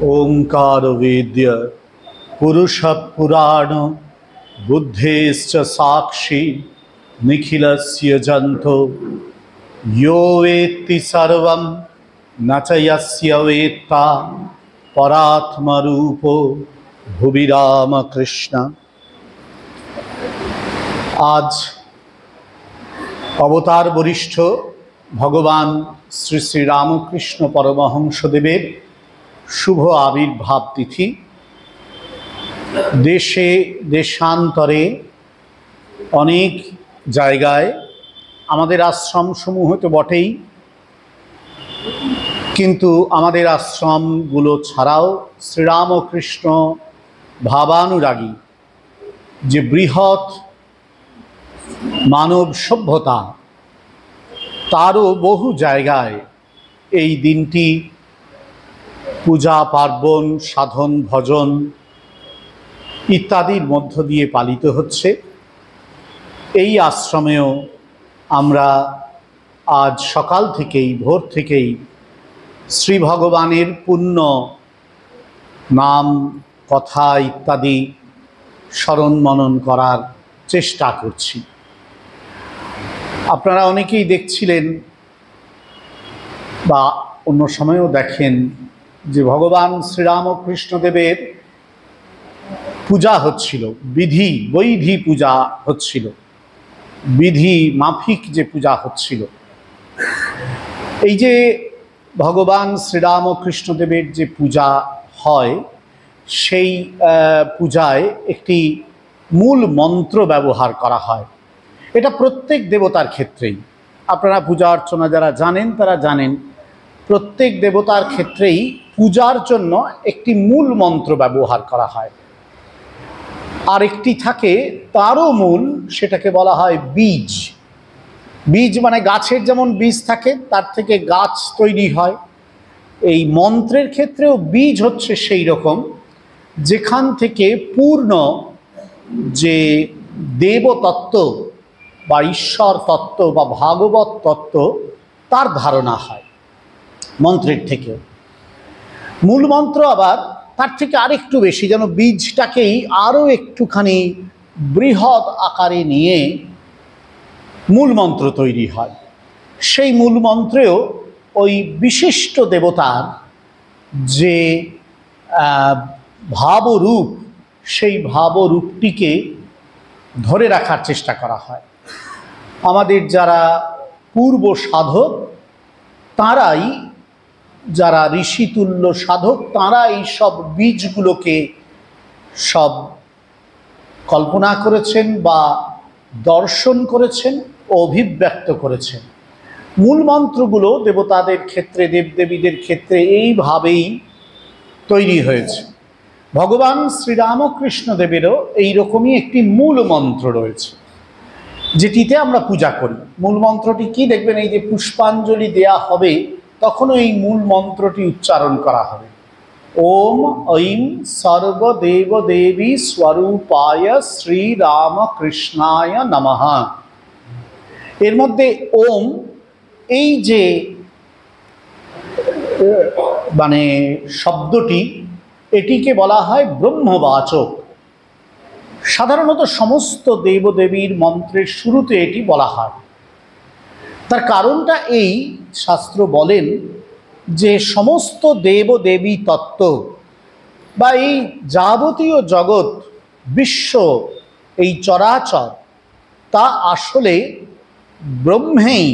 ओंकार वेद्य पुरुष पुराण बुद्धेश्च साक्षी निखिलस्य जंतो यो वेत्ति सर्वं न च यस्य वेत्ता परात्मरूपो भुवि रामकृष्ण। आज अवतार वरिष्ठ भगवान श्री श्री रामकृष्ण परमहंसदेवेर शुभ आविर्भाव तिथि। देशे देशान्तरे अनेक जायगाय आमादेर आश्रम समूह तो बटेई, किन्तु आमादेर आश्रमगुलो छाड़ाओ श्रीरामकृष्ण भावानुरागी जे बृहत् मानव सभ्यता तारो बहु जायगाय এই দিনটি पूजा पार्बण साधन भजन इत्यादिर मध्य दिए पालित होच्छे। এই आश्रमेও আমরা आज सकाल থেকেই भोर থেকেই श्री भगवानेर पुण्य नाम कथा इत्यादि स्मरण मनन करार चेष्टा करছি। আপনারা অনেকেই দেখছিলেন বা অন্য সময়ও দেখেন যে ভগবান শ্রীরামকৃষ্ণদেবের পূজা হচ্ছিল, বিধি বৈধি পূজা হচ্ছিল, বিধি মাফিক যে পূজা হচ্ছিল। এই যে ভগবান শ্রীরামকৃষ্ণদেবের যে পূজা হয় সেই পূজায় একটি মূল মন্ত্র ব্যবহার করা হয়। এটা প্রত্যেক দেবতার ক্ষেত্রেই, আপনারা পূজা অর্চনা যারা জানেন তারা জানেন, প্রত্যেক দেবতার ক্ষেত্রেই পূজার জন্য একটি মূল মন্ত্র ব্যবহার করা হয়। আর একটি থাকে তারও মূল, সেটাকে বলা হয় বীজ। বীজ মানে গাছের যেমন বীজ থাকে তার থেকে গাছ তৈরি হয়, এই মন্ত্রের ক্ষেত্রেও বীজ হচ্ছে সেই রকম, যেখান থেকে পূর্ণ যে দেবতত্ত্ব বা ঈশ্বর তত্ত্ব বা ভাগবত তত্ত্ব তার ধারণা হয় মন্ত্রের থেকে। মূল মন্ত্র আবার তার থেকে আরেকটু বেশি, যেন বীজটাকেই আরও একটুখানি বৃহৎ আকারে নিয়ে মূল মন্ত্র তৈরি হয়। সেই মূল মন্ত্রেও ওই বিশিষ্ট দেবতার যে ভাবরূপ, সেই ভাবরূপটিকে ধরে রাখার চেষ্টা করা হয়। আমাদের যারা পূর্ব সাধক তারাই, যারা ঋষিতুল্য সাধক তারা এই সব বীজগুলোকে সব কল্পনা করেছেন বা দর্শন করেছেন ও অভিব্যক্ত করেছেন। মূল মন্ত্রগুলো দেবতাদের ক্ষেত্রে, দেবদেবীদের ক্ষেত্রে এইভাবেই তৈরি হয়েছে। ভগবান শ্রীরামকৃষ্ণদেবেরও এইরকমই একটি মূল মন্ত্র রয়েছে যেটিতে আমরা পূজা করি। মূল মন্ত্রটি কি দেখবেন, এই যে পুষ্পাঞ্জলি দেয়া হবে তখনও এই মূল মন্ত্রটি উচ্চারণ করা হবে, ওম ঐম সর্বদেব দেবী স্বরূপায় শ্রীরামকৃষ্ণায় নমঃ। এর মধ্যে ওম এই যে মানে শব্দটি, এটিকে বলা হয় ব্রহ্মবাচক। সাধারণত সমস্ত দেবদেবীর মন্ত্রের শুরুতে এটি বলা হয়। তার কারণটা এই, শাস্ত্র বলেন যে সমস্ত দেবদেবী তত্ত্ব বা এই যাবতীয় জগৎ বিশ্ব, এই চরাচর, তা আসলে ব্রহ্মেই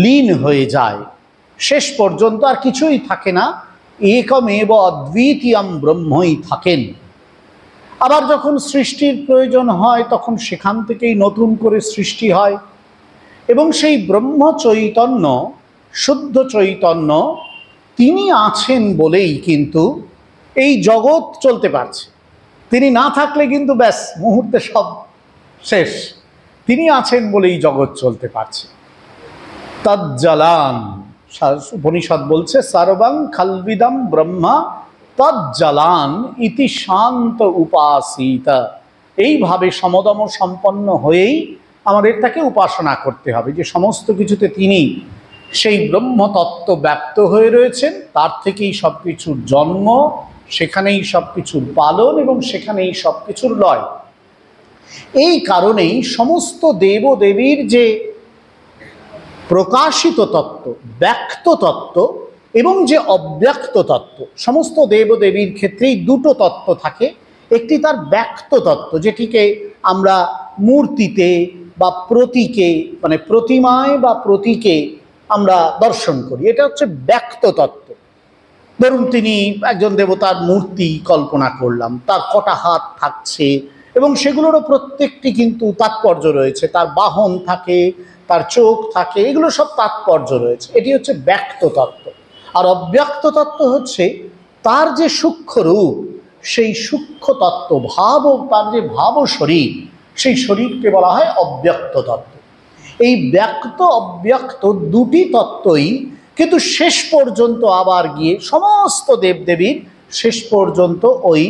লীন হয়ে যায়, শেষ পর্যন্ত আর কিছুই থাকে না, একমেব অদ্বিতীয়ম ব্রহ্মই থাকেন। আবার যখন সৃষ্টির প্রয়োজন হয় তখন সেখান থেকেই নতুন করে সৃষ্টি হয়, এবং সেই ব্রহ্ম চৈতন্য, শুদ্ধ চৈতন্য, তিনি আছেন বলেই কিন্তু এই জগৎ চলতে পারছে। তিনি না থাকলে কিন্তু ব্যাস মুহূর্তে সব শেষ। তিনি আছেন বলেই জগৎ চলতে পারছে। তজ্জলান, উপনিষদ বলছে সর্বং খলবিদম ব্রহ্মা তজ্জলান ইতি শান্ত উপাসিত। এইভাবে সমদম সম্পন্ন হয়েই আমাদের তাকে উপাসনা করতে হবে, যে সমস্ত কিছুতে তিনি সেই ব্রহ্মতত্ত্ব ব্যপ্ত হয়ে রয়েছেন, তার থেকেই সব কিছুর জন্ম, সেখানেই সব কিছুর পালন এবং সেখানেই সব কিছুর লয়। এই কারণেই সমস্ত দেবদেবীর যে প্রকাশিত তত্ত্ব, ব্যক্ত তত্ত্ব এবং যে অব্যক্ত তত্ত্ব, সমস্ত দেবদেবীর ক্ষেত্রেই দুটো তত্ত্ব থাকে। একটি তার ব্যক্ত তত্ত্ব, যেটিকে আমরা মূর্তিতে বা প্রতীকে, মানে প্রতিমায় বা প্রতীকে আমরা দর্শন করি, এটা হচ্ছে ব্যক্ত তত্ত্ব। ধরুন তিনি একজন দেবতার মূর্তি কল্পনা করলাম, তার কটা হাত থাকছে এবং সেগুলোরও প্রত্যেকটি কিন্তু তাৎপর্য রয়েছে, তার বাহন থাকে, তার চোখ থাকে, এগুলো সব তাৎপর্য রয়েছে, এটি হচ্ছে ব্যক্ত তত্ত্ব। আর অব্যক্ত তত্ত্ব হচ্ছে তার যে সূক্ষ্ম রূপ, সেই সূক্ষ্ম তত্ত্ব, ভাব, তার যে ভাব শরীর, সেই শরীরকে বলা হয় অব্যক্ত তত্ত্ব। এই ব্যক্ত অব্যক্ত দুটি তত্ত্বই কিন্তু শেষ পর্যন্ত আবার গিয়ে সমস্ত দেবদেবীর শেষ পর্যন্ত ওই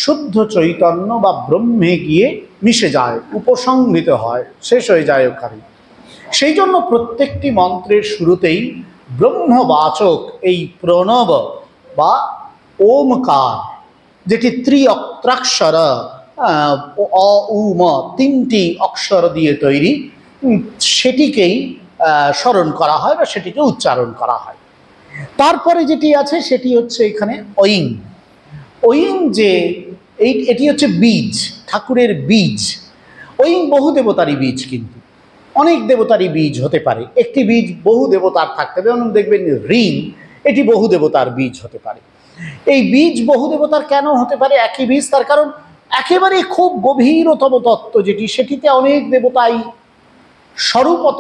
শুদ্ধ চৈতন্য বা ব্রহ্মে গিয়ে মিশে যায়, উপসংহৃত হয়, শেষ হয়ে যায় ওখানে। সেই জন্য প্রত্যেকটি মন্ত্রের শুরুতেই ব্রহ্মবাচক এই প্রণব বা ওমকার, যেটি ত্রিঅক্ত্রাক্ষর, অ উ ম, তিনটি অক্ষর দিয়ে তৈরি, সেটিকেই স্মরণ করা হয় বা সেটিকে উচ্চারণ করা হয়। তারপরে যেটি আছে সেটি হচ্ছে এখানে ঐং। ঐং যে এটি হচ্ছে বীজ, ঠাকুরের বীজ। ঐং বহু দেবতারই বীজ, কিন্তু অনেক দেবতারই বীজ হতে পারে। একটি বীজ বহু দেবতার থাকতে পারে, যেমন দেখবেন ঋং, এটি বহু দেবতার বীজ হতে পারে। এই বীজ বহু দেবতার কেন হতে পারে একই বীজ? তার কারণ একেবারে খুব গভীরতম তত্ত্ব যেটি, সেটিতে অনেক দেবতাই স্বরূপত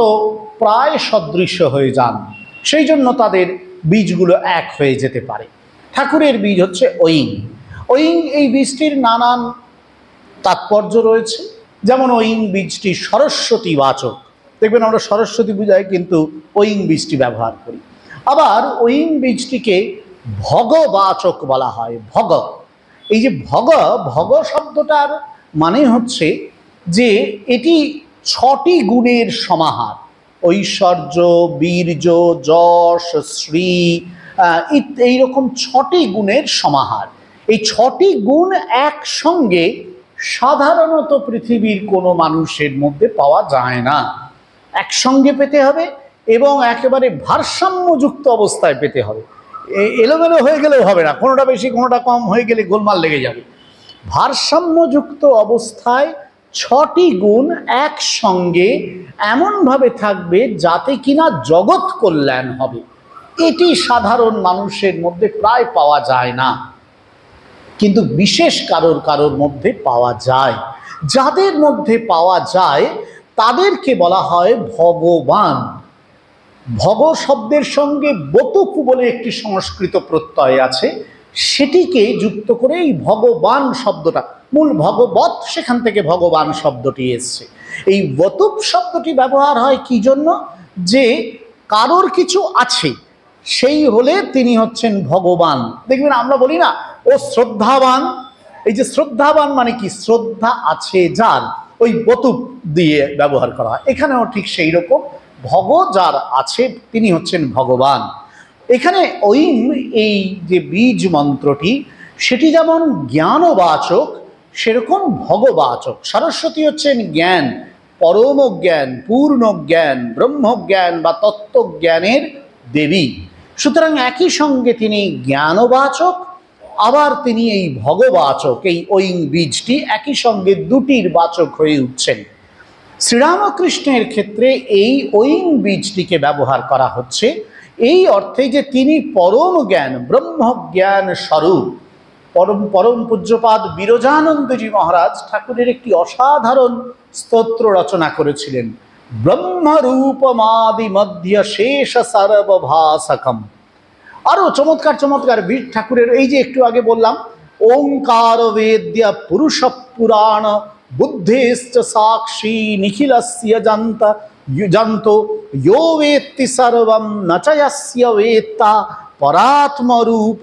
প্রায় সদৃশ্য হয়ে যান, সেই জন্য তাদের বীজগুলো এক হয়ে যেতে পারে। ঠাকুরের বীজ হচ্ছে ঐং। ঐং এই বীজটির নানান তাৎপর্য রয়েছে। যেমন ঐং বীজটি সরস্বতী বাচক, দেখবেন আমরা সরস্বতী পূজায় কিন্তু ঐং বীজটি ব্যবহার করি। আবার ঐং বীজটিকে ভগবাচক বলা হয়। ভগ, এই যে ভগ, ভগ শব্দটার মানে হচ্ছে যে এটি 6টি গুণের সমাহার। ঐশ্বর্য, বীর্য, যশ, শ্রী, এইরকম 6টি গুণের সমাহার। এই 6টি গুণ একসঙ্গে সাধারণত পৃথিবীর কোনো মানুষের মধ্যে পাওয়া যায় না। একসঙ্গে পেতে হবে এবং একেবারে ভারসাম্যযুক্ত অবস্থায় পেতে হবে। এলোমেলো হয়ে গেলেও হবে না, কোনোটা বেশি কোনোটা কম হয়ে গেলে গোলমাল লেগে যাবে। ভারসাম্যযুক্ত অবস্থায় 6টি গুণ একসঙ্গে এমনভাবে থাকবে যাতে কিনা জগৎ কল্যাণ হবে। এটি সাধারণ মানুষের মধ্যে প্রায় পাওয়া যায় না, কিন্তু বিশেষ কারোর মধ্যে পাওয়া যায়। যাদের মধ্যে পাওয়া যায় তাদেরকে বলা হয় ভগবান। ভগ শব্দের সঙ্গে বতুক বলে একটি সংস্কৃত প্রত্যয় আছে, সেটিকে যুক্ত করে এই ভগবান শব্দটা, মূল ভগবৎ, সেখান থেকে ভগবান শব্দটি এসছে। এই বতুক শব্দটি ব্যবহার হয় কি জন্য? যে কারোর কিছু আছে, সেই হলে তিনি হচ্ছেন ভগবান। দেখবেন আমরা বলি না ও শ্রদ্ধাবান, এই যে শ্রদ্ধাবান মানে কি? শ্রদ্ধা আছে যার, ওই বতুক দিয়ে ব্যবহার করা হয়। এখানেও ঠিক সেই রকম, ভগ যার আছে তিনি হচ্ছেন ভগবান। এখানে ঐং এই যে বীজ মন্ত্রটি, সেটি যেমন জ্ঞানবাচক সেরকম ভগবাচক। সরস্বতী হচ্ছেন জ্ঞান, পরম জ্ঞান, পূর্ণ জ্ঞান, ব্রহ্মজ্ঞান বা তত্ত্বজ্ঞানের দেবী। সুতরাং একই সঙ্গে তিনি জ্ঞানবাচক, আবার তিনি এই ভগবাচক। এই ঐং বীজটি একই সঙ্গে দুটির বাচক হয়ে উঠছেন। শ্রীরামকৃষ্ণের ক্ষেত্রে এই ঐং বীজটিকে ব্যবহার করা হচ্ছে এই অর্থে যে তিনি পরম জ্ঞান, ব্রহ্মজ্ঞান স্বরূপ। পরম পূজ্যপাদ বিরজানন্দজি মহারাজ ঠাকুরের একটি অসাধারণ স্তোত্র রচনা করেছিলেন, ব্রহ্মরূপমাদি মধ্য শেষ সর্বভাসকম। আরো চমৎকার চমৎকার বীর ঠাকুরের, এই যে একটু আগে বললাম, ওঙ্কার বেদ্য পুরুষ পুরাণ বুদ্ধেশ্চ সাক্ষী নিখিলস্য জান্ত यो वेत्ति सर्वं न च यस्य वेत्ता পরাত্মরূপ।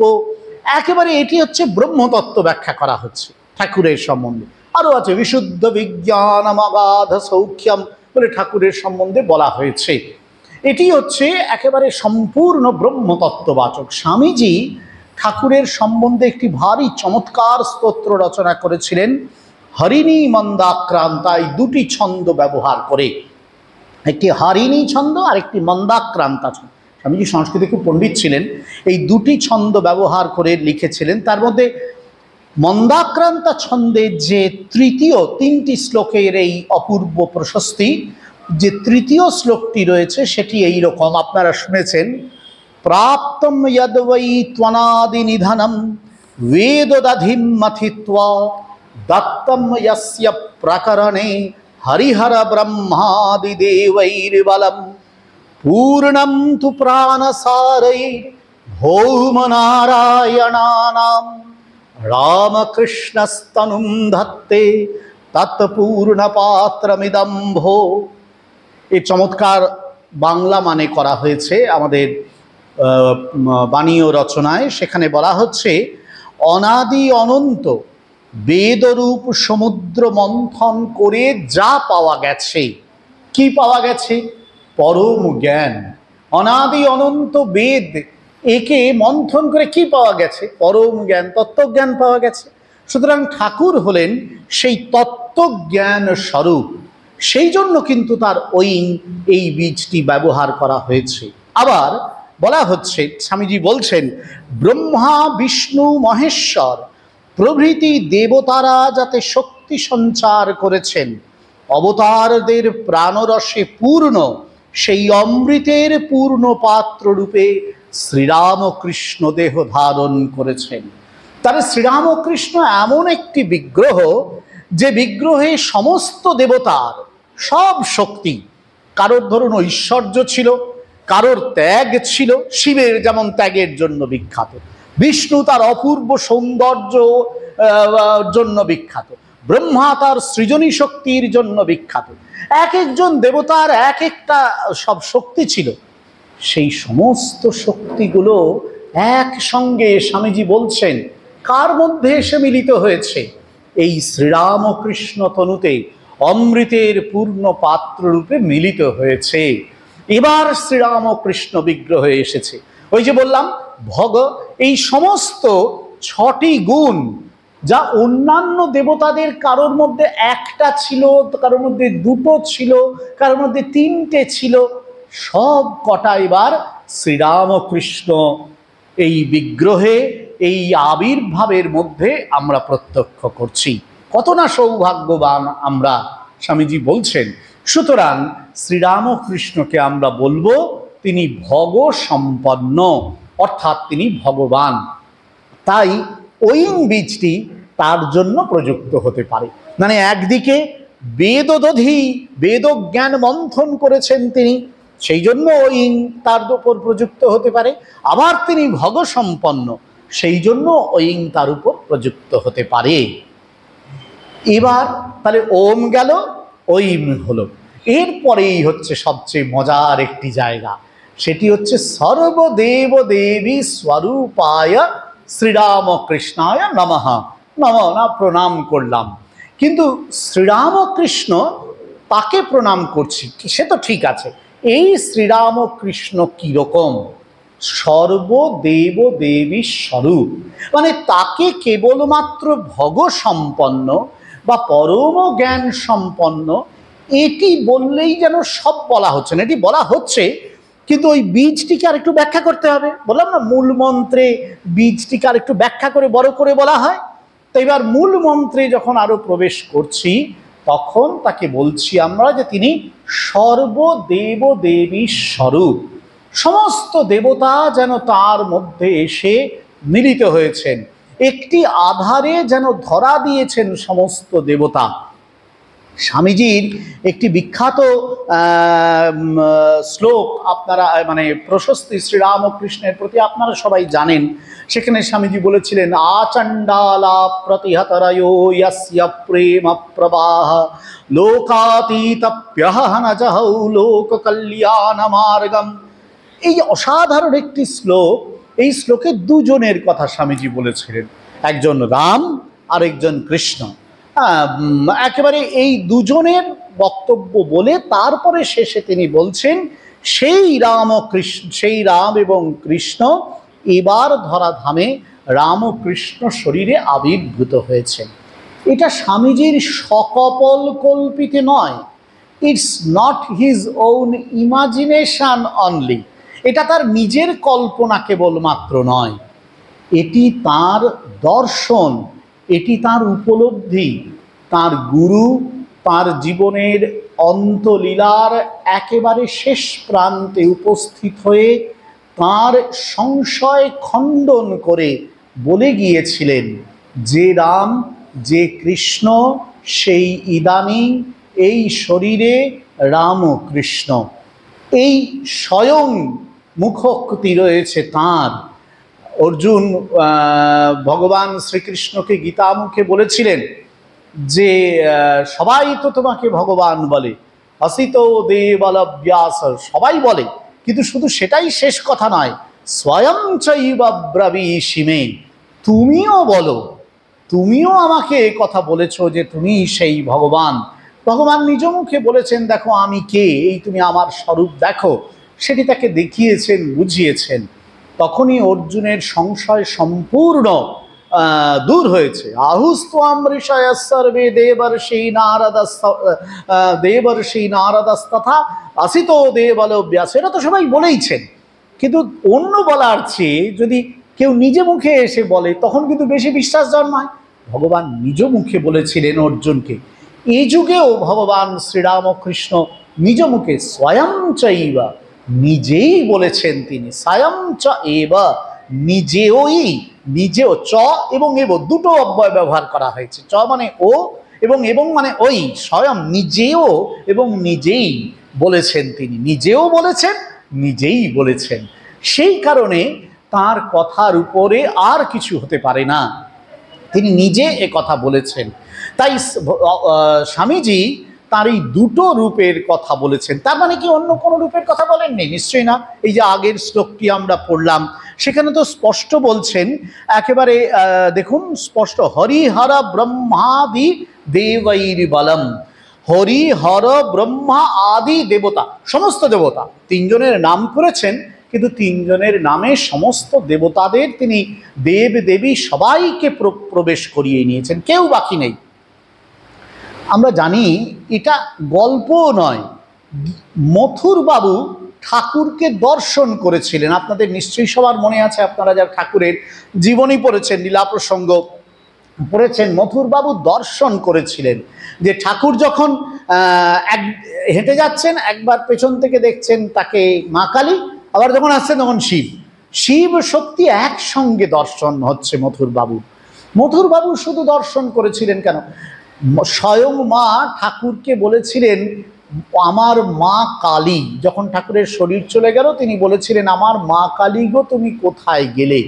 একেবারে এটি হচ্ছে ব্রহ্মতত্ত্ব ব্যাখ্যা করা হচ্ছে ঠাকুরের সম্বন্ধে। আরও আছে বিশুদ্ধ বিজ্ঞানম অগাধ সৌখ্যম বলে ঠাকুরের সম্বন্ধে বলা হয়েছে। এটি হচ্ছে একেবারে সম্পূর্ণ ব্রহ্মতত্ত্ববাচক। স্বামীজি ঠাকুরের সম্বন্ধে একটি ভারী চমৎকার স্তোত্র রচনা করেছিলেন, হরিণী মন্দাক্রান্তা, এই দুটি ছন্দ ব্যবহার করে, একটি হরিণী ছন্দ আর একটি মন্দাক্রান্তা ছন্দ। স্বামীজি সংস্কৃতে খুব পণ্ডিত ছিলেন, এই দুটি ছন্দ ব্যবহার করে লিখেছিলেন। তার মধ্যে মন্দাক্রান্তা ছন্দের যে তৃতীয় 3টি শ্লোকের এই অপূর্ব প্রশস্তি, যে তৃতীয় শ্লোকটি রয়েছে সেটি এই রকম, আপনারা শুনেছেন, প্রাপ্তম যদ বৈ ত্বনাদি নিধনম বেদদধিম মথিত্বা দত্তম যস্য প্রকরণে হরিহর ব্রহ্মাদি দেবৈর্বলম পূর্ণম তু প্রাণসারৈ ভৌম নারায়ণানাম রামকৃষ্ণস্তনুম ধত্তে তৎপূর্ণ পাত্রমিদম ভো। এই চমৎকার বাংলা মানে করা হয়েছে আমাদের বাণীয় রচনায়। সেখানে বলা হচ্ছে, অনাদি অনন্ত বেদরূপ সমুদ্র মন্থন করে যা পাওয়া গেছে, কি পাওয়া গেছে? পরম জ্ঞান। অনাদি অনন্ত বেদ, একে মন্থন করে কি পাওয়া গেছে? পরম জ্ঞান, তত্ত্বজ্ঞান পাওয়া গেছে। সুতরাং ঠাকুর হলেন সেই তত্ত্বজ্ঞান স্বরূপ, সেই জন্য কিন্তু তার এই বীজটি ব্যবহার করা হয়েছে। আবার বলা হচ্ছে, স্বামীজি বলছেন, ব্রহ্মা বিষ্ণু মহেশ্বর প্রভৃতি দেবতারা যাতে শক্তি সঞ্চার করেছেন, অবতারদের প্রাণরসে পূর্ণ সেই অমৃতের পূর্ণ পাত্র রূপে শ্রীরামকৃষ্ণ দেহ ধারণ করেছেন। তার শ্রীরামকৃষ্ণ এমন একটি বিগ্রহ, যে বিগ্রহে সমস্ত দেবতার সব শক্তি, কারোর ধরুন ঐশ্বর্য ছিল, কারোর ত্যাগ ছিল, শিবের যেমন ত্যাগের জন্য বিখ্যাত, বিষ্ণু তার অপূর্ব সৌন্দর্য জন্য বিখ্যাত, ব্রহ্মা তার সৃজনী শক্তির জন্য বিখ্যাত। এক একজন দেবতার এক একটা সব শক্তি ছিল। সেই সমস্ত শক্তিগুলো একসঙ্গে স্বামীজি বলছেন কার মধ্যে এসে মিলিত হয়েছে? এই শ্রীরামকৃষ্ণ তনুতে অমৃতের পূর্ণ পাত্র রূপে মিলিত হয়েছে। এবার শ্রীরামকৃষ্ণ বিগ্রহে এসেছে। ওই যে বললাম, এই সমস্ত 6টি গুণ, যা অন্যান্য দেবতাদের কারোর মধ্যে একটা ছিল, কারোর মধ্যে 2টো ছিল, কারোর মধ্যে 3টে ছিল, সব কটা এবার শ্রীরামকৃষ্ণ এই বিগ্রহে, এই আবির্ভাবের মধ্যে আমরা প্রত্যক্ষ করছি। কত না সৌভাগ্যবান আমরা, স্বামীজি বলছেন। সুতরাং শ্রীরামকৃষ্ণকে আমরা বলবো তিনি ভগ সম্পন্ন, অর্থাৎ তিনি ভগবান। তাই ওই বীজটি তার জন্য প্রযুক্ত হতে পারে। মানে একদিকে বেদদধি, বেদজ্ঞান মন্থন করেছেন তিনি, সেই জন্য ওই তার উপর প্রযুক্ত হতে পারে। আবার তিনি ভগ সম্পন্ন, সেই জন্য ওই তার উপর প্রযুক্ত হতে পারে। এবার তাহলে ওম গেল, ঐম হলো। এরপরেই হচ্ছে সবচেয়ে মজার একটি জায়গা, সেটি হচ্ছে সর্বদেব দেবী স্বরূপায় শ্রীরামকৃষ্ণায় নমঃ। নম না প্রণাম করলাম, কিন্তু শ্রীরামকৃষ্ণ তাকে প্রণাম করছি, সে তো ঠিক আছে। এই শ্রীরামকৃষ্ণ কীরকম? সর্বদেব দেবী স্বরূপ, মানে তাকে কেবলমাত্র ভগ সম্পন্ন বা পরম জ্ঞান সম্পন্ন এটি বললেই যেন সব বলা হচ্ছে না। এটি বলা হচ্ছে, কিন্তু ওই বীজটিকে আর একটু ব্যাখ্যা করতে হবে। বললাম না, মূল মন্ত্রে বীজটিকে আর একটু ব্যাখ্যা করে বড় করে বলা হয়। তো এবার মূল মন্ত্রে যখন আরো প্রবেশ করছি, তখন তাকে বলছি আমরা যে তিনি সর্বদেব দেবী স্বরূপ। সমস্ত দেবতা যেন তার মধ্যে এসে মিলিত হয়েছেন, একটি আধারে যেন ধরা দিয়েছেন সমস্ত দেবতা। স্বামীজির একটি বিখ্যাত শ্লোক আপনারা, মানে প্রশস্তি শ্রীরামকৃষ্ণের প্রতি আপনারা সবাই জানেন। সেখানে স্বামীজি বলেছিলেন, আচণ্ডালা প্রতিহতরয়ো ইয়স্য প্রেম প্রবাহ লোকাতীতপ্যহনজহৌ লোক কল্যাণ মার্গম। এই অসাধারণ একটি শ্লোক। এই শ্লোকে দুজনের কথা স্বামীজি বলেছিলেন, একজন রাম আর একজন কৃষ্ণ। একেবারে এই দুজনের বক্তব্য বলে তারপরে শেষে তিনি বলছেন, সেই রাম এবং কৃষ্ণ এবার ধরাধামে রামকৃষ্ণ শরীরে আবির্ভূত হয়েছেন। এটা স্বামীজির সকপল কল্পিত নয়, it's not his own imagination only, এটা তার নিজের কল্পনা কেবলমাত্র নয়, এটি তার দর্শন, এটি তার উপলব্ধি। তার গুরু তার জীবনের অন্তলীলার একেবারে শেষ প্রান্তে উপস্থিত হয়ে তার সংশয় খণ্ডন করে বলে গিয়েছিলেন, যে রাম যে কৃষ্ণ সেই ইদানীং এই শরীরে রামকৃষ্ণ। এই স্বয়ং মুখোক্তি রয়েছে তাঁর। অর্জুন ভগবান শ্রীকৃষ্ণকে গীতামুখে বলেছিলেন যে সবাই তো তোমাকে ভগবান বলে, অসিত দেবলব্যাস, সবাই বলে, কিন্তু শুধু সেটাই শেষ কথা নয়, স্বয়ং চৈব ব্রবীষি মে, তুমিও বলো, তুমিও আমাকে কথা বলেছ যে তুমি সেই ভগবান। ভগবান নিজ মুখে বলেছেন, দেখো আমি কে, এই তুমি আমার স্বরূপ দেখো, সেটি তাকে দেখিয়েছেন, বুঝিয়েছেন। তখনই অর্জুনের সংশয় সম্পূর্ণ দূর হয়েছে। আহুস্ত্বাম ঋষয় সর্বে দেবর্ষি নারদস্তথা আসিত দেবলব্যাস, এটা তো সবাই বলেইছেন, কিন্তু অন্য বলার চেয়ে যদি কেউ নিজে মুখে এসে বলে তখন কিন্তু বেশি বিশ্বাস জন্মায়। ভগবান নিজ মুখে বলেছিলেন অর্জুনকে। এই যুগেও ভগবান শ্রীরামকৃষ্ণ নিজ মুখে স্বয়ং চৈবা, নিজেই বলেছেন তিনি, স্বয়ং চ এবা, নিজেওই, নিজেও, চ এবং এব দুটো অব্যয় ব্যবহার করা হয়েছে। চ মানে ও এবং মানে ওই, স্বয়ং নিজেও এবং নিজেই বলেছেন তিনি, নিজেও বলেছেন নিজেই বলেছেন। সেই কারণে তার কথার উপরে আর কিছু হতে পারে না, তিনি নিজে এ কথা বলেছেন। তাই স্বামীজি তার এই দুটো রূপের কথা বলেছেন। তার মানে কি অন্য কোনো রূপের কথা বলেননি? নিশ্চয়ই না। এই যে আগের শ্লোকটি আমরা পড়লাম সেখানে তো স্পষ্ট বলছেন, একেবারে দেখুন স্পষ্ট, হরিহর ব্রহ্মাদি দেবৈর বলম, হরিহর ব্রহ্মা আদি দেবতা, সমস্ত দেবতা, তিনজনের নাম করেছেন, কিন্তু তিনজনের নামে সমস্ত দেবতাদের তিনি দেব দেবী সবাইকে প্রবেশ করিয়ে নিয়েছেন, কেউ বাকি নেই। আমরা জানি এটা গল্প নয়, মথুর বাবু ঠাকুরকে দর্শন করেছিলেন। আপনাদের নিশ্চয়ই সবার মনে আছে, আপনারা যারা ঠাকুরের জীবনী পড়েছেন, লীলা প্রসঙ্গ পড়েছেন, মথুর বাবু দর্শন করেছিলেন যে ঠাকুর যখন হেঁটে যাচ্ছেন, একবার পেছন থেকে দেখছেন তাকে মা কালী, আবার যখন আসছেন তখন শিব, শিব শক্তি একসঙ্গে দর্শন হচ্ছে মথুর বাবু। মথুর বাবু শুধু দর্শন করেছিলেন কেন, স্বয়ং মা ঠাকুরকে বলেছিলেন, আমার মা কালী, যখন ঠাকুরের শরীর চলে গেল তিনি বলেছিলেন, আমার মা কালী গো তুমি কোথায় গেলে।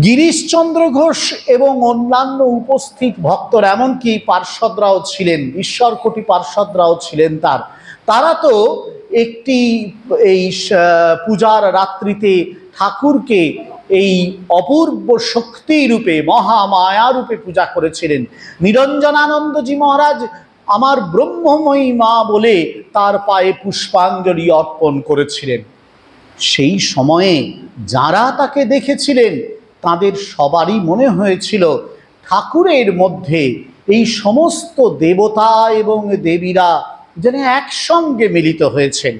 গিরিশচন্দ্র ঘোষ এবং অন্যান্য উপস্থিত ভক্তরা, এমনকি পার্ষদরাও ছিলেন, ঈশ্বরকোটি পার্ষদরাও ছিলেন তারা তো একটি এই পূজার রাত্রিতে ঠাকুরকে এই অপূর্ব শক্তি রূপে, মহামায়া রূপে পূজা করেছিলেন। নিরঞ্জনানন্দজি মহারাজ আমার ব্রহ্মময়ী মা বলে তার পায়ে পুষ্পাঞ্জলি অর্পণ করেছিলেন। সেই সময়ে যারা তাকে দেখেছিলেন তাদের সবারই মনে হয়েছিল ঠাকুরের মধ্যে এই সমস্ত দেবতা এবং দেবীরা যেন একসঙ্গে মিলিত হয়েছেন।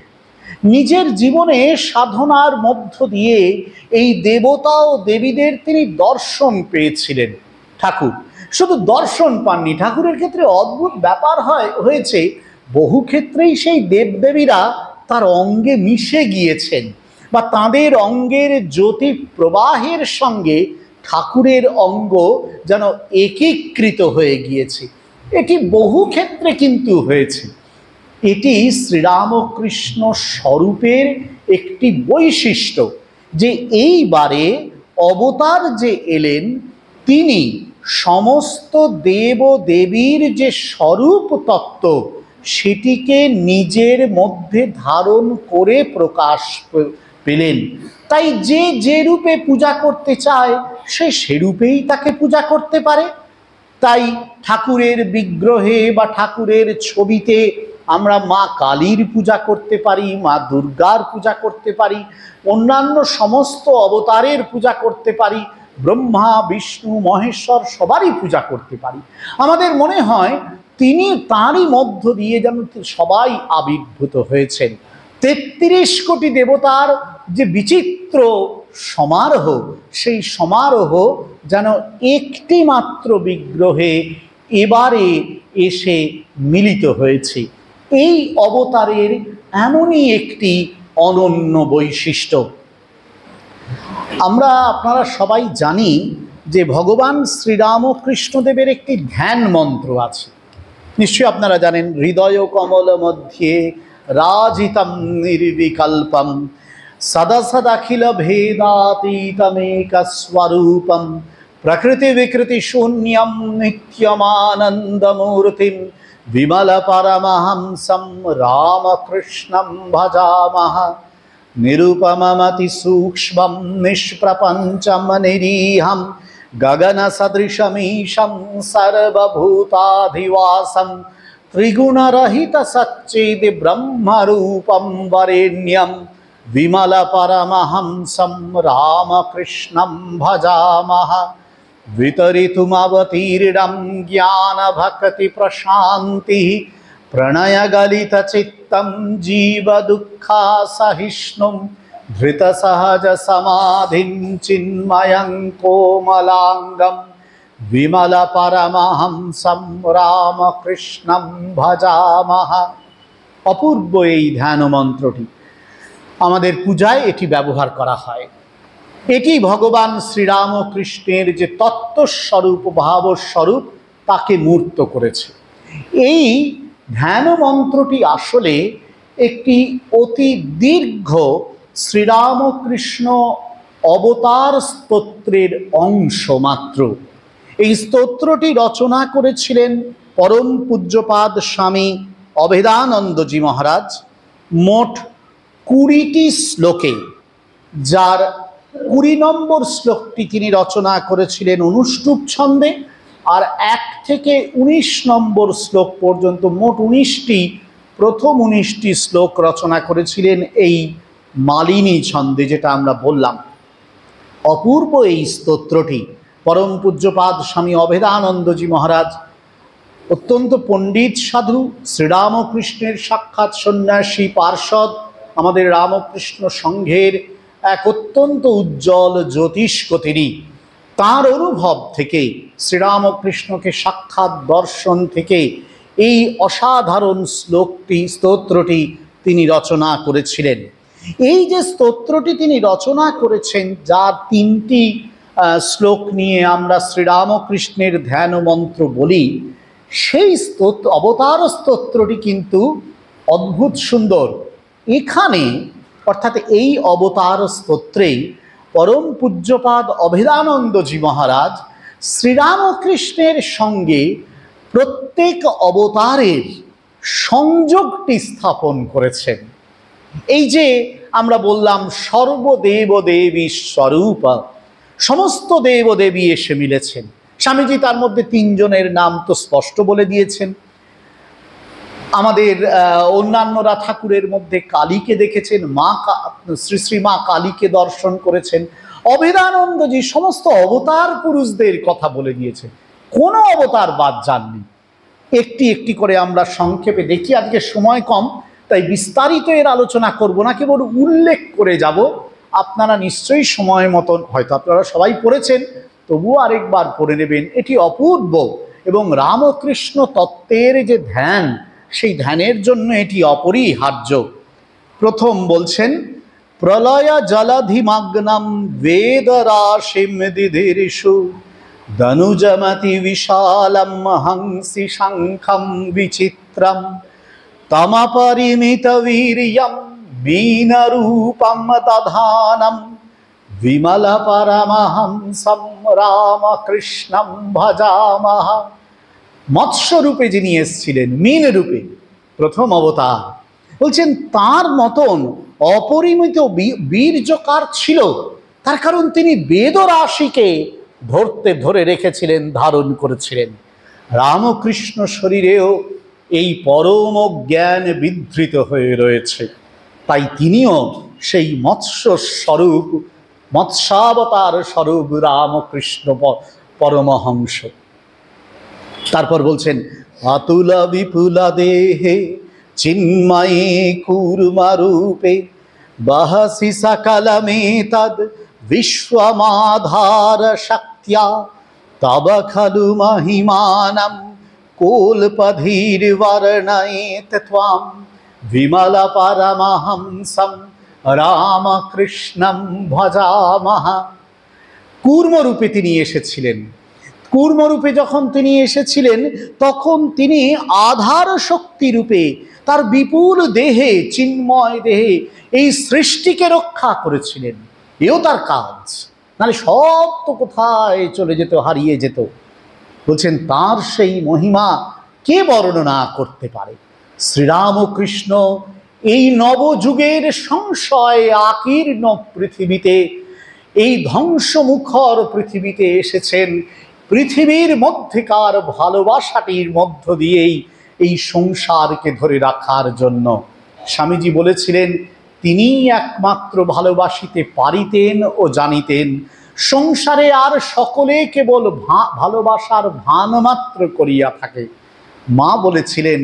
নিজের জীবনে সাধনার মধ্য দিয়ে এই দেবতা ও দেবীদের তিনি দর্শন পেয়েছিলেন। ঠাকুর শুধু দর্শন পাননি, ঠাকুরের ক্ষেত্রে অদ্ভুত ব্যাপার হয়েছে, বহু ক্ষেত্রেই সেই দেবদেবীরা তার অঙ্গে মিশে গিয়েছেন, বা তাঁদের অঙ্গের জ্যোতি প্রবাহের সঙ্গে ঠাকুরের অঙ্গ যেন একীকৃত হয়ে গিয়েছে। এটি বহু ক্ষেত্রে কিন্তু হয়েছে। এটি শ্রীরামকৃষ্ণ স্বরূপের একটি বৈশিষ্ট্য, যে এইবারে অবতার যে এলেন তিনি সমস্ত দেব দেবীর যে স্বরূপ তত্ত্ব সেটিকে নিজের মধ্যে ধারণ করে প্রকাশ পেলেন। তাই যে যে রূপে পূজা করতে চায় সে সেরূপেই তাকে পূজা করতে পারে। তাই ঠাকুরের বিগ্রহে বা ঠাকুরের ছবিতে আমরা মা কালীর পূজা করতে পারি, মা দুর্গার পূজা করতে পারি, অন্যান্য সমস্ত অবতারের পূজা করতে পারি, ব্রহ্মা বিষ্ণু মহেশ্বর সবারই পূজা করতে পারি। আমাদের মনে হয় তিনি তাঁরই মধ্য দিয়ে যেন সবাই আবির্ভূত হয়েছেন। ৩৩ কোটি দেবতার যে বিচিত্র সমারোহ, সেই সমারোহ যেন একটি মাত্র বিগ্রহে এবারে এসে মিলিত হয়েছে। এই অবতারের এমনই একটি অনন্য বৈশিষ্ট্য। আপনারা সবাই জানি যে ভগবান শ্রীরামকৃষ্ণদেবের একটি ধ্যান মন্ত্র আছে, নিশ্চয়ই আপনারা জানেন। হৃদয় কমল মধ্যে রাজিতম নির্বিকল্পম সদা সদাখিল ভেদাতীতমেক স্বরূপম প্রকৃতি বিকৃতি শূন্যম নিত্যমানন্দমূর্তিম বিমল পরমহংসম রামকৃষ্ণম ভজামহ নিরূপমমতি সূক্ষ্মম নিষ্প্রপঞ্চম নিরীহম গগন সদৃশमीशं सर्वभूताधिवासं त्रिगुणरहित सच्चिद ब्रह्मरूपं वरेण्यं विमल परमहंसं रामकृष्णं भजामः वितरितुमवतीर्णं ज्ञान भक्ति प्रशान्तिः प्रणयगलितचित्तं जीव दुःखासहिष्णुं धृत सहज समाधिं चिन्मयं कोमलांगं विमल परमहंसं रामकृष्णं भजामः। অপূর্ব এই ধ্যান মন্ত্রটি আমাদের পূজায় এটি ব্যবহার করা হয়। এটি ভগবান শ্রীরামকৃষ্ণের যে তত্ত্বস্বরূপ ভাবস্বরূপ তাকে মূর্ত করেছে। এই ধ্যান মন্ত্রটি আসলে একটি অতি দীর্ঘ শ্রীরামকৃষ্ণ অবতার স্তোত্রের অংশ মাত্র। এই স্তোত্রটি রচনা করেছিলেন পরম পূজ্যপাদ স্বামী অভেদানন্দজি মহারাজ মোট 20টি শ্লোকে, যার 20 নম্বর শ্লোকটি তিনি রচনা করেছিলেন অনুষ্টুপ ছন্দে, আর 1 থেকে 19 নম্বর শ্লোক পর্যন্ত মোট 19টি প্রথম 19টি শ্লোক রচনা করেছিলেন এই মালিনী ছন্দে, যেটা আমরা বললাম। অপূর্ব এই স্তোত্রটি পরম পূজ্যপাদ স্বামী অভেদানন্দজি মহারাজ অত্যন্ত পণ্ডিত সাধু, শ্রীরামকৃষ্ণের সাক্ষাৎ সন্ন্যাসী পার্ষদ, আমাদের রামকৃষ্ণ সংঘের এক অত্যন্ত উজ্জ্বল জ্যোতিষ্ক তিনি। তাঁর অনুভব থেকে, শ্রীরামকৃষ্ণকে সাক্ষাৎ দর্শন থেকে এই অসাধারণ স্তোত্রটি তিনি রচনা করেছিলেন। এই যে স্তোত্রটি তিনি রচনা করেছেন, যার 3টি শ্লোক নিয়ে আমরা শ্রীরামকৃষ্ণের ধ্যান মন্ত্র বলি, সেই অবতার স্তোত্রটি কিন্তু অদ্ভুত সুন্দর। এখানে অর্থাৎ এই অবতার স্তোত্রেই পরম পূজ্যপাদ অভেদানন্দজি মহারাজ শ্রীরামকৃষ্ণের সঙ্গে প্রত্যেক অবতারের সংযোগটি স্থাপন করেছেন। এই যে আমরা বললাম সর্বদেব দেবী স্বরূপ, সমস্ত দেবদেবী এসে মিলেছেন। স্বামীজি তার মধ্যে 3 জনের নাম তো স্পষ্ট বলে দিয়েছেন। আমাদের অন্যান্যরা ঠাকুরের মধ্যে কালীকে দেখেছেন, শ্রী শ্রী মা কালীকে দর্শন করেছেন। অভেদানন্দজি সমস্ত অবতার পুরুষদের কথা বলে দিয়েছেন, কোনো অবতার বাদ যাননি। একটি একটি করে আমরা সংক্ষেপে দেখি। আজকে সময় কম, তাই বিস্তারিত এর আলোচনা করব না, কেবল উল্লেখ করে যাব। আপনারা নিশ্চয়ই সময় মতন, হয়তো আপনারা সবাই পড়েছেন, তবুও আরেকবার পড়ে নেবেন। এটি অপূর্ব এবং রামকৃষ্ণ তত্ত্বের যে ধ্যান, সেই ধ্যানের জন্য এটি অপরিহার্য। প্রথম বলছেন, প্রলয় জলধিমগ্নম বেদ রাশিম দিধিরিষু ধনুজমতি বিশালম হংসি শঙ্খম বিচিত্রম তমপরিমিত বীর্যম বীনরূপম দধানম বিমল পরমহংসম রামকৃষ্ণম ভজামহ। মৎস্যরূপে যিনি এসেছিলেন, মীন রূপে, প্রথম অবতার, বলছেন তার মতন অপরিমিত বীর্যকার ছিল। তার কারণ তিনি বেদরাশিকে ধরে রেখেছিলেন, ধারণ করেছিলেন। রামকৃষ্ণ শরীরেও এই পরম জ্ঞান বিধৃত হয়ে রয়েছে। তাই তিনিও সেই মৎস্য স্বরূপ, মৎস্যাবতার স্বরূপ রামকৃষ্ণ পরমহংস। তারপর বলছেন, অতুল বিপুল দেহে চিন্ময়ে কূর্মরূপে বহসি সকলমে তদ বিশ্বমাধার শক্তিয়া তব খলু মহিমানম কোলপধীর বর্ণয়েত ত্বাম বিমল পরমহংসম রামকৃষ্ণম ভজামহ। কূর্মরূপে তিনি এসেছিলেন। কূর্মরূপে যখন তিনি এসেছিলেন তখন তিনি আধার শক্তি রূপে তার বিপুল দেহে, চিন্ময় দেহে এই সৃষ্টিকে রক্ষা করেছিলেন। এও তার কাজ, নাহলে সব তো কোথায় চলে যেত, হারিয়ে যেত। বলছেন তার সেই মহিমা কে বর্ণনা করতে পারে? শ্রীরামকৃষ্ণ এই নবযুগের সংশয় আকীর্ণ পৃথিবীতে, এই ধ্বংসমুখর পৃথিবীতে এসেছেন পৃথিবীর মধ্যেকার ভালোবাসাটির মধ্য দিয়েই এই সংসারকে ধরে রাখার জন্য। স্বামীজি বলেছিলেন তিনিই একমাত্র ভালোবাসিতে পারিতেন ও জানিতেন। সংসারে আর সকলে কেবল ভালোবাসার ভান মাত্র করিয়া থাকে। মা বলেছিলেন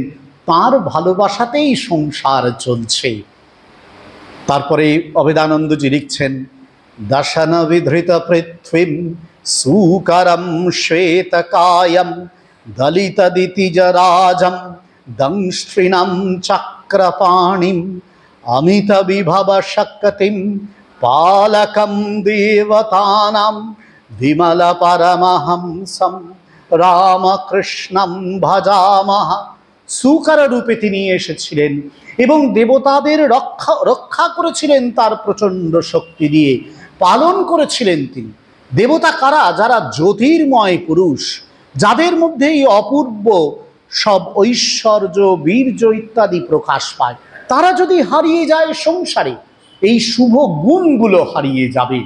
তার ভালোবাসাতেই সংসার চলছে। তারপরে অভেদানন্দজি লিখছেন, দর্শন বিধৃত পৃথ্বীম সুকরম শ্বেতকায়ম দলিত দিতিজরাজম দংষ্ট্রিণম চক্রপাণিম অমিত বিভব শক্তিম পালকম দেবতানাম বিমল পরমহংসম রামকৃষ্ণম ভজামহ। সুকর রূপে তিনি এসেছিলেন এবং দেবতাদের রক্ষা করেছিলেন তার প্রচণ্ড শক্তি দিয়ে, পালন করেছিলেন তিনি। দেবতা কারা? যারা জ্যোতির্ময় পুরুষ, যাদের মধ্যে এই অপূর্ব সব ঐশ্বর্য, বীর্য ইত্যাদি প্রকাশ পায়। তারা যদি হারিয়ে যায় সংসারে, এই শুভ গুণগুলো হারিয়ে যাবে।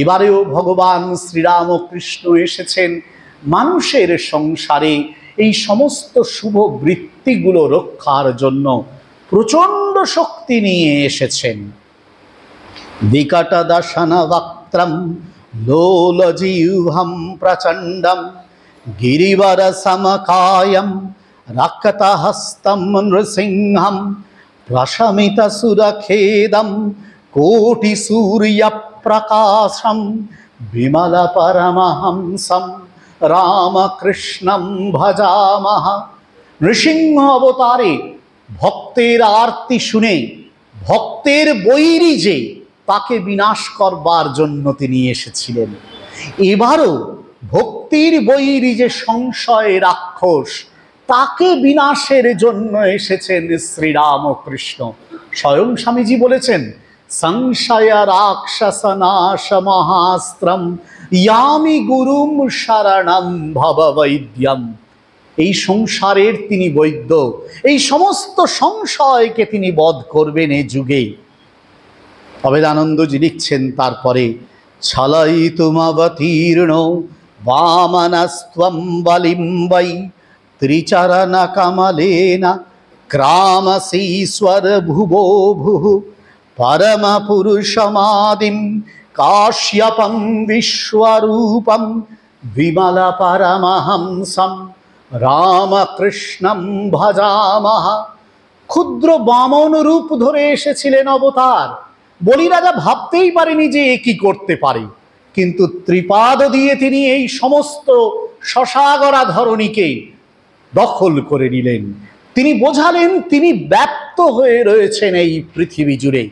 এবারেও ভগবান শ্রীরামকৃষ্ণ এসেছেন মানুষের সংসারে এই সমস্ত শুভ বৃত্তিগুলো রক্ষার জন্য প্রচণ্ড শক্তি নিয়ে এসেছেন। বিকট দশন বক্ত্রম লোলজিহ্বম প্রচণ্ডম গিরিবর সমকায়ম রক্তহস্তম নৃসিংহম প্রশমিত সুরখেদম কোটি সূর্য প্রকাশম বিমল পরমহংসম রামকৃষ্ণম ভজামহ। নৃসিংহ অবতারে ভক্তের আরতি শুনে ভক্তের বৈরী যে তাকে বিনাশ করবার জন্য তিনি এসেছিলেন। এবারও ভক্তির বৈরী যে সংশয় রাক্ষস, তাকে বিনাশের জন্য এসেছেন শ্রীরামকৃষ্ণ। স্বয়ং স্বামীজি বলেছেন, সংশয় রাক্ষস নাশ মহাস্ত্রম ইয়ামি গুরুম শরণম ভব বৈদ্যম। এই সংসারের তিনি বৈদ্য, এই সমস্ত সংশয়কে তিনি বধ করবেন এ যুগে। অভেদানন্দজি লিখছেন তারপরে, ছলয়িতুমবতীর্ণ বামনস্ত্বম বলিম বৈ ত্রিচরণ কমলেন ক্রামসীশ্বর ভুবো ভুঃ পরম পুরুষমাদিম কাশ্যপম বিশ্বরূপম বিমল পরমহংসম রামকৃষ্ণম ভজামহ। ক্ষুদ্র বামন রূপ ধরে এসেছিলেন অবতার। বলি রাজা ভাবতেই পারেনি যে এ কি করতে পারে, কিন্তু ত্রিপাদ দিয়ে তিনি এই সমস্ত শশাগরা ধরণীকে দখল করে নিলেন। তিনি বোঝালেন তিনি ব্যপ্ত হয়ে রয়েছেন এই পৃথিবী জুড়ে।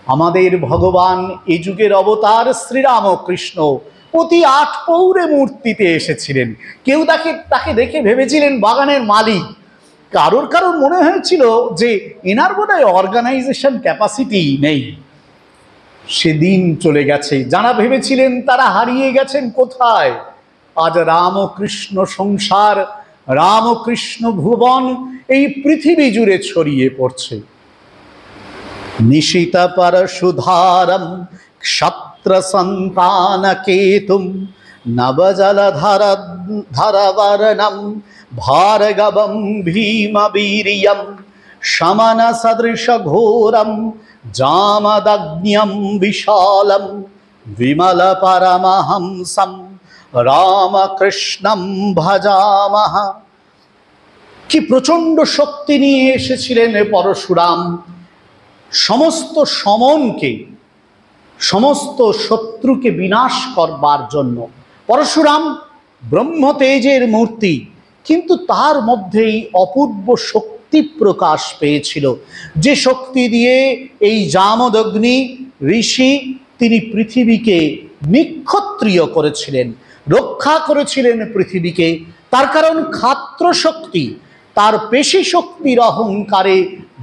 আমাদের ভগবান এই যুগের অবতার শ্রীরামকৃষ্ণ অতি আটপৌরে মূর্তিতে এসেছিলেন। কেউ তাকে দেখে ভেবেছিলেন বাগানের মালিক, কারোর মনে হয়েছিল যে এনার বোধহয় অর্গানাইজেশন ক্যাপাসিটি নেই। সেদিন চলে গেছে। যারা ভেবেছিলেন তারা হারিয়ে গেছেন কোথায়? আজ রামকৃষ্ণ সংসার, রামকৃষ্ণ ভুবন এই পৃথিবী জুড়ে ছড়িয়ে পড়ছে। নিশিত পরশুধারম ক্ষত্র সন্তান কেতুম নবজলধরবর্ণম ভার্গবম ভীমবীর্যম শমন সদৃশ ঘোরম জামদগ্ন্যম বিশালম বিমল পরমহংসম রামকৃষ্ণম ভজামহ। কি প্রচণ্ড শক্তি নিয়ে এসেছিলেন পরশুরাম সমস্ত সমনকে, সমস্ত শত্রুকে বিনাশ করবার জন্য। পরশুরাম ব্রহ্মতেজের মূর্তি, কিন্তু তার মধ্যেই অপূর্ব শক্তি প্রকাশ পেয়েছিল, যে শক্তি দিয়ে এই জামদগ্নি ঋষি তিনি পৃথিবীকে নিক্ষত্রিয় করেছিলেন, রক্ষা করেছিলেন পৃথিবীকে। তার কারণ ক্ষাত্র শক্তি, তার পেশি শক্তির অহংকারে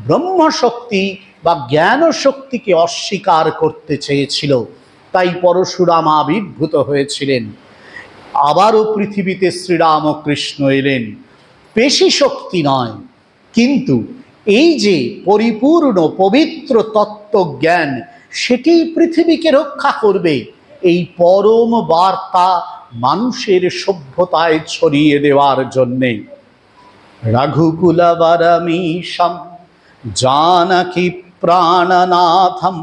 ব্রহ্মশক্তি বা জ্ঞান শক্তিকে অস্বীকার করতে চেয়েছিল। তাই পরশুরাম আবির্ভূত হয়েছিলেন। আবারও পৃথিবীতে শ্রীরামকৃষ্ণ এলেন, পেশি শক্তি নয়, কিন্তু এই যে পরিপূর্ণ পবিত্র তত্ত্বজ্ঞান, সেটি পৃথিবীকে রক্ষা করবে। এই পরম বার্তা মানুষের সভ্যতায় ছড়িয়ে দেওয়ার জন্যে। রঘুকুলবরমীশম জানকী প্রাণনাথম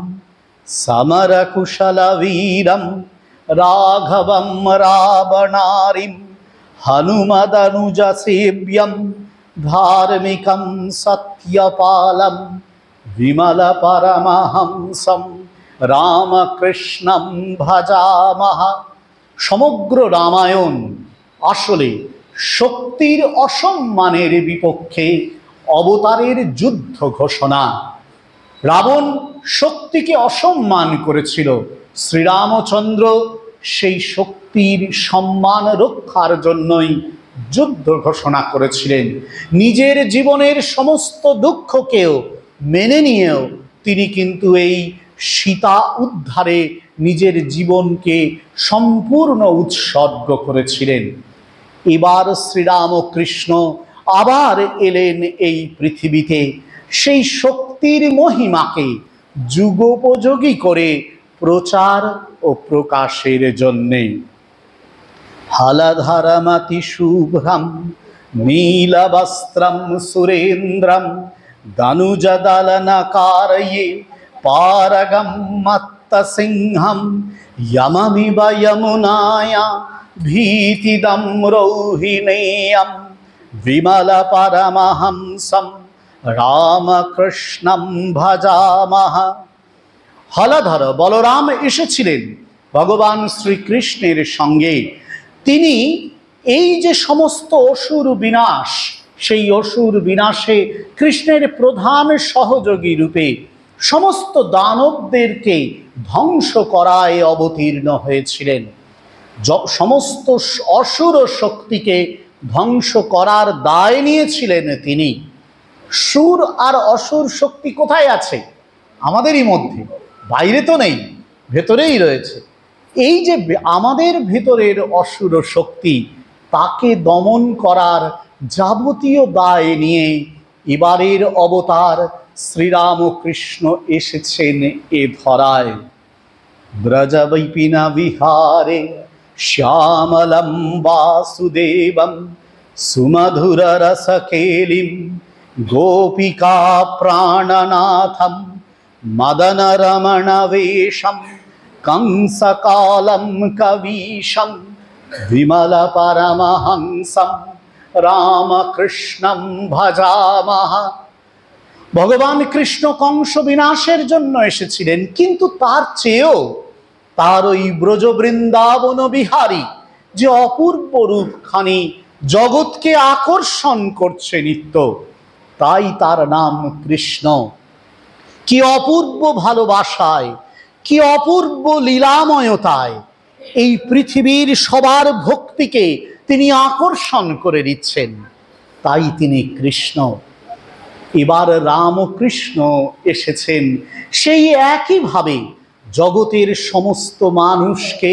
সমরকুশলবীরম রাঘবম রাবণারিম হনুমদনুজসেব্যম ধার্মিকম সত্যপালম বিমল পরমহংসম রামকৃষ্ণম ভজামহ। সমগ্র রামায়ণ আসলে শক্তির অসম্মানের বিপক্ষে অবতারের যুদ্ধ ঘোষণা। রাবণ শক্তিকে অসম্মান করেছিল, শ্রীরামচন্দ্র সেই শক্তির সম্মান রক্ষার জন্যই যুদ্ধ ঘোষণা করেছিলেন। নিজের জীবনের সমস্ত দুঃখকেও মেনে নিয়েও তিনি কিন্তু এই সীতা উদ্ধারে নিজের জীবনকে সম্পূর্ণ উৎসর্গ করেছিলেন। এবার শ্রীরামকৃষ্ণ আবার এলেন এই পৃথিবীতে, সেই শক্তির মহিমাকে যুগোপযোগী করে প্রচার ও প্রকাশের জন্যে। হলধরমতি শুভ্রম নীলবস্ত্রম সুরেন্দ্রম দনুজদলনকারয়ে পারগম মত্তসিংহম यममिव यमुनाया भीतिदं रोहिणेयं विमल परमहंसं রামকৃষ্ণম ভজামহ। হলধর বলরাম এসেছিলেন ভগবান শ্রীকৃষ্ণের সঙ্গে। তিনি এই যে সমস্ত অসুর বিনাশ, সেই অসুর বিনাশে কৃষ্ণের প্রধান সহযোগী রূপে সমস্ত দানবদেরকে ধ্বংস করায় অবতীর্ণ হয়েছিলেন। সমস্ত অসুর শক্তিকে ধ্বংস করার দায় নিয়েছিলেন তিনি। সুর আর অসুর শক্তি কোথায় আছে? আমাদেরই মধ্যে, বাইরে তো নেই, ভেতরেই রয়েছে। এই যে আমাদের ভেতরের অসুর শক্তি, তাকে দমন করার যাবতীয় দায় নিয়ে এবারের অবতার শ্রীরামকৃষ্ণ এসেছেন এ ধরায়। ব্রজবৈপিনা বিহারে শ্যামলম বাসুদেবম সুমধুর রসকেলিম গোপিকা প্রাণনাথম মদন রমণ বেশম कंसकालं कवीशं विमल परमहंसं রামকৃষ্ণম ভজামহ। ভগবান কৃষ্ণ কংস বিনাশের জন্য এসেছিলেন, কিন্তু তার চেয়েও তার ওই ব্রজ বৃন্দাবন বিহারী যে অপূর্ব রূপখানি জগৎকে আকর্ষণ করছে নিত্য, তাই তার নাম কৃষ্ণ। কি অপূর্ব ভালোবাসায়, কি অপূর্ব লীলাময়তায় এই পৃথিবীর সবার ভক্তিকে তিনি আকর্ষণ করে দিচ্ছেন, তাই তিনি কৃষ্ণ। এবার রামকৃষ্ণ এসেছেন সেই একইভাবে জগতের সমস্ত মানুষকে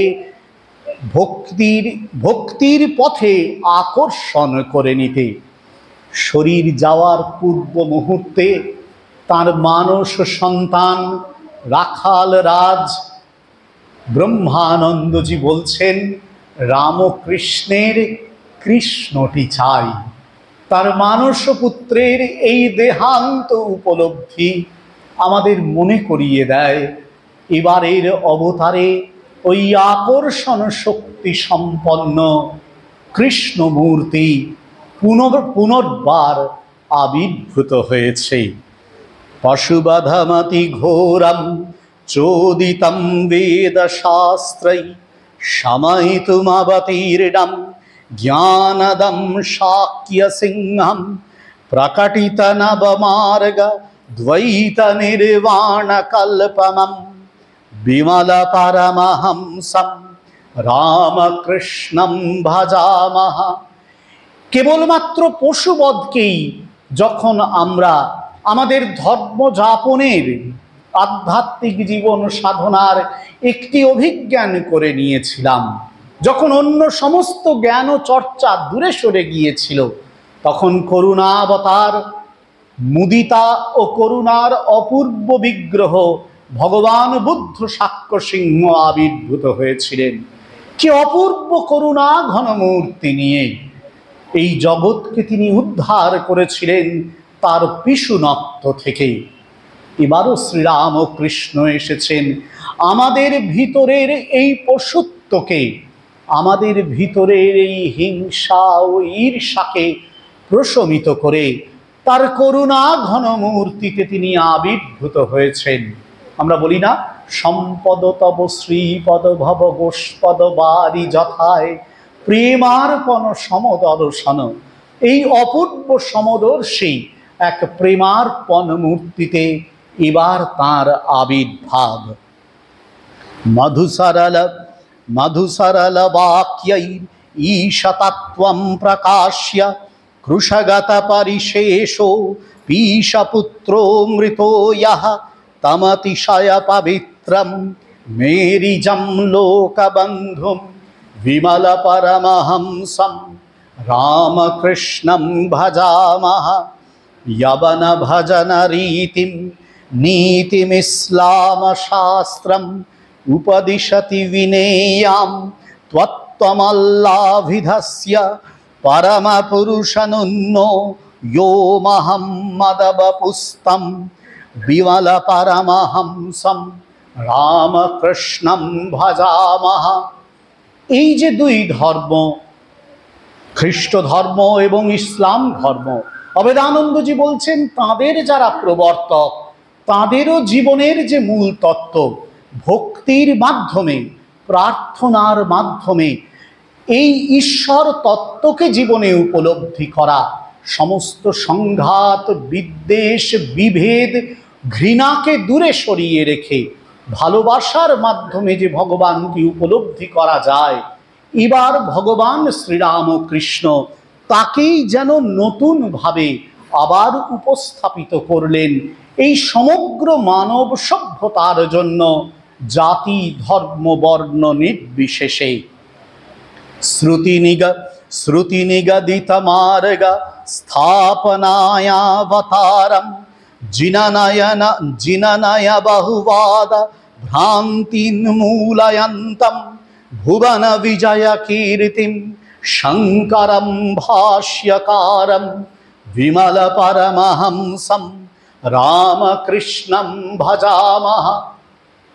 ভক্তির পথে আকর্ষণ করে নিতে। শরীর যাওয়ার পূর্ব মুহূর্তে তার মানস সন্তান রাখাল রাজ ব্রহ্মানন্দজি বলছেন, রামকৃষ্ণের কৃষ্ণটি চাই। তার মানস পুত্রের এই দেহান্ত উপলব্ধি আমাদের মনে করিয়ে দেয় এবারের অবতারে ওই আকর্ষণ শক্তি সম্পন্ন কৃষ্ণমূর্তি পুনর্বার আবির্ভূত হয়েছে। পশুবধমতি ঘোরম চোদিতম বেদ শাস্ত্রৈ শময়িতুমবতীর্ণম জ্ঞানদম শাক্য সিংহম প্রকটিত নবমার্গ দ্বৈত নির্বাণ কল্পমম বিমল পরমহংসম রামকৃষ্ণম ভজামহ। কেবলমাত্র পশুবধকেই যখন আমরা আমাদের ধর্মযাপনের আধ্যাত্মিক জীবন সাধনার একটি অভিজ্ঞান করে নিয়েছিলাম, যখন অন্য সমস্ত জ্ঞান ও চর্চা দূরে সরে গিয়েছিল, তখন করুণাবতার মুদিতা ও করুণার অপূর্ব বিগ্রহ ভগবান বুদ্ধ সাক্ষ্য সিংহ আবির্ভূত হয়েছিলেন। কি অপূর্ব করুণা ঘনমূর্তি নিয়ে এই জগৎকে তিনি উদ্ধার করেছিলেন তার পিশুনত্ব থেকে। এবারও শ্রীরাম ও কৃষ্ণ এসেছেন আমাদের ভিতরের এই পশুত্বকে, আমাদের ভিতরের এই হিংসা ও ঈর্ষাকে প্রশমিত করে তার করুণা ঘনমূর্তিতে তিনি আবির্ভূত হয়েছেন। আমরা বলি না, সম্পদ তব শ্রীপদ ভব গোষ্পদ বারি যথায় প্রেমার্পণ সমদর্শন। এই অপূর্ব সমদর্শী এক প্রেমার্পণ মূর্তিতে এবার তাঁর আবির্ভাব। মধুসরল বাক্যৈর ঈশতত্বম প্রকাশ্য কৃষগত পরিশেষো পীশপুত্রো মৃতো ইয়ঃ তমতিশয় পবিত্রম মেরিজম লোকবন্ধুম বিমল পরমহংসম রামকৃষ্ণম ভজামহ। यवन भजन रीतिम नीतिमिस्लाम शास्त्रम उपदिशति विनेयाम त्वत्तमल्लाभिधस्य परम पुरुषनुन्नो यो महम्मदवपुस्तम विमल परमहंसम रामकृष्णम भजामः। এই যে দুই ধর্ম, খ্রিস্ট ধর্ম এবং ইসলাম ধর্ম, অবেদানন্দজি বলছেন তাঁদের যারা প্রবর্তক, তাঁদেরও জীবনের যে মূল তত্ত্ব, ভক্তির মাধ্যমে, প্রার্থনার মাধ্যমে এই ঈশ্বর তত্ত্বকে জীবনে উপলব্ধি করা, সমস্ত সংঘাত, বিদ্বেষ, বিভেদ, ঘৃণাকে দূরে সরিয়ে রেখে ভালোবাসার মাধ্যমে যে ভগবানকে উপলব্ধি করা যায়, এবার ভগবান শ্রীরাম ও কৃষ্ণ তাকেই যেন নতুনভাবে আবার উপস্থাপিত করলেন এই সমগ্র মানব সভ্যতার জন্য, জাতি ধর্ম বর্ণ নির্বিশেষে। শ্রুতি নিগদিত মার্গ স্থাপনায়াবতারম জিননয় বহুবাদ ভ্রান্তিন্মূলয়ন্তম ভুবন বিজয় কীর্তিম শঙ্করম ভাষ্যকারম বিমল পরমহংসম রামকৃষ্ণম ভজামহ।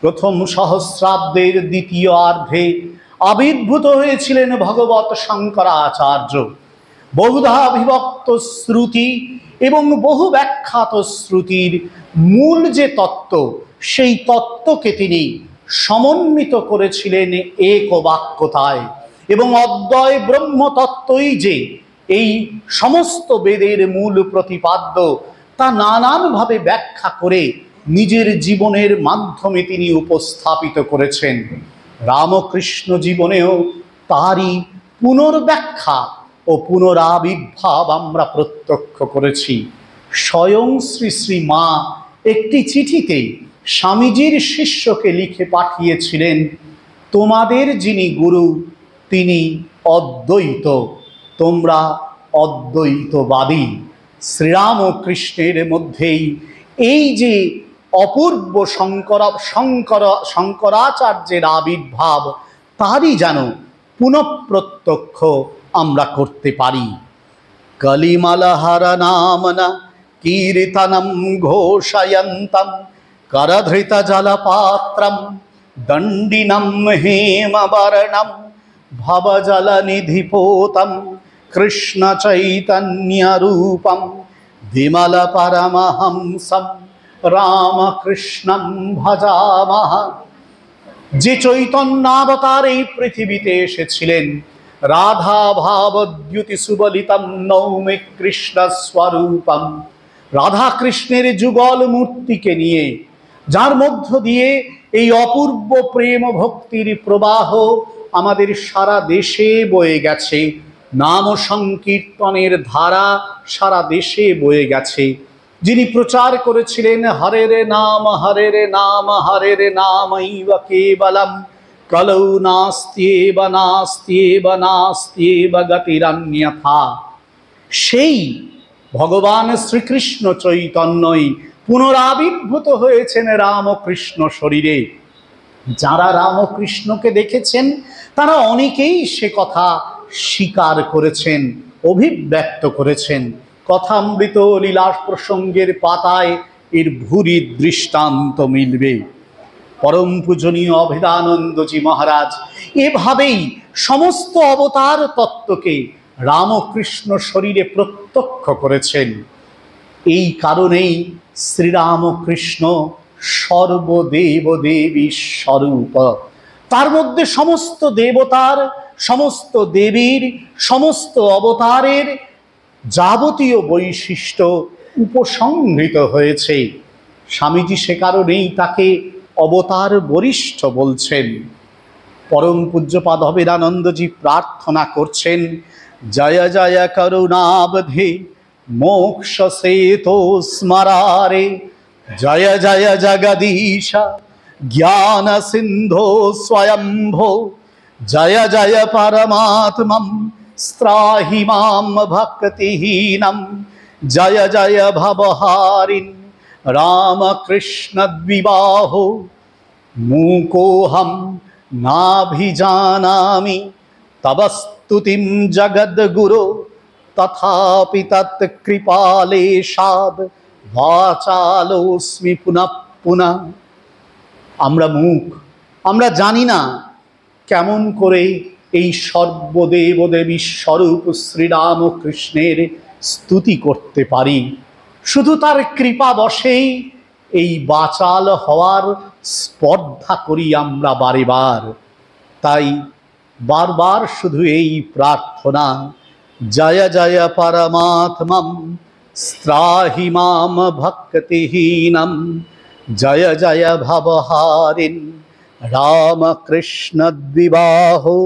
প্রথম সহস্রাব্দের দ্বিতীয়ার্ধে আবির্ভূত হয়েছিলেন ভগবৎ শঙ্করাচার্য। বহুধা বিভক্ত শ্রুতি এবং বহু ব্যাখ্যাত শ্রুতির মূল যে তত্ত্ব, সেই তত্ত্বকে তিনি সমন্বিত করেছিলেন এক বাক্যতায়, এবং অদ্বয় ব্রহ্মতত্ত্বই যে এই সমস্ত বেদের মূল প্রতিপাদ্য, তা নানানভাবে ব্যাখ্যা করে নিজের জীবনের মাধ্যমে তিনি উপস্থাপিত করেছেন। রামকৃষ্ণ জীবনেও তারই পুনর্ব্যাখ্যা ও পুনরাবির্ভাব আমরা প্রত্যক্ষ করেছি। স্বয়ং শ্রী শ্রী মা একটি চিঠিতে স্বামীজির শিষ্যকে লিখে পাঠিয়েছিলেন, তোমাদের যিনি গুরু তিনি অদ্বৈত, তোমরা অদ্বৈতবাদী। শ্রীরাম ও কৃষ্ণের মধ্যেই এই যে অপূর্ব শঙ্করাচার্যের আবির্ভাব, তারই যেন পুনঃপ্রত্যক্ষ আমরা করতে পারি। कलिमलहर नामना कीर्तनं घोषयन्तं करधृतजलपात्रं दण्डिनं हेमवर्णं भवजलनिधिपोतं कृष्णचैतन्यरूपं विमलपरमहंसं रामकृष्णं भजामः। যে চৈতন্যাবতার এই পৃথিবীতে এসেছিলেন, রাধা ভাবদ্যুতি সুবলিতম নৌমে কৃষ্ণ স্বরূপম, রাধা কৃষ্ণের যুগল মূর্তিকে নিয়ে, যার মধ্য দিয়ে এই অপূর্ব প্রেম ভক্তির প্রবাহ আমাদের সারা দেশে বয়ে গেছে, নাম সংকীর্তনের ধারা সারা দেশে বয়ে গেছে। যিনি প্রচার করেছিলেন হরে রে নাম হরে রে নামৈব কেবলম কলৌ নাস্ত্যেব নাস্ত্যেব নাস্ত্যেব গতিরন্যথা, সেই ভগবান শ্রীকৃষ্ণ চৈতন্যই পুনরাবির্ভূত হয়েছেন রামকৃষ্ণ শরীরে। যারা রামকৃষ্ণকে দেখেছেন তারা অনেকেই সে কথা স্বীকার করেছেন, অভিব্যক্ত করেছেন। কথামৃত লীলাস প্রসঙ্গের পাতায় এর ভূরি দৃষ্টান্ত মিলবে। পরম পূজনীয় অভেদানন্দজি মহারাজ এভাবেই সমস্ত অবতার তত্ত্বকে রামকৃষ্ণ শরীরে প্রত্যক্ষ করেছেন। এই কারণেই শ্রীরামকৃষ্ণ সর্বদেব দেবী স্বরূপ। তার মধ্যে সমস্ত দেবতার, সমস্ত দেবীর, সমস্ত অবতারের যাবতীয় বৈশিষ্ট্য উপসংহৃত হয়েছে। স্বামীজি সে কারণেই তাকে অবতার বরিষ্ঠ বলছেন। পরম পূজ্যপাদ অভেদানন্দজি প্রার্থনা করছেন, জয় জয় করুণাবধে মোক্ষ সেতো স্মরারে, জয় জয় জগদীশ জ্ঞান সিন্ধো স্বয়ম্ভো, জয় জয় পরমাত্মম স্ত্রাহি মাম ভক্তিহীনম, জয় জয় ভবহারিণ রামকৃষ্ণ দ্বিবাহো, মূকোহম নাভিজানামি তব স্তুতিম জগদ্গুরো, তথাপি তৎকৃপালেশাদ বাচালোস্মি পুনঃ পুনঃ। আমরা মূক, আমরা জানি না কেমন করে এই সর্বদেব দেবী স্বরূপ শ্রীরামকৃষ্ণের স্তুতি করতে পারি। শুধু তার কৃপা বশেই এই বাচাল হওয়ার স্পর্ধা করি আমরা বারে বার। তাই বারবার শুধু এই প্রার্থনা, জয় জয় পরমাত্মম স্ত্রাহি মাম ভক্তিহীনম, জয় জয় ভবহারিণ রামকৃষ্ণ দ্বিবাহো।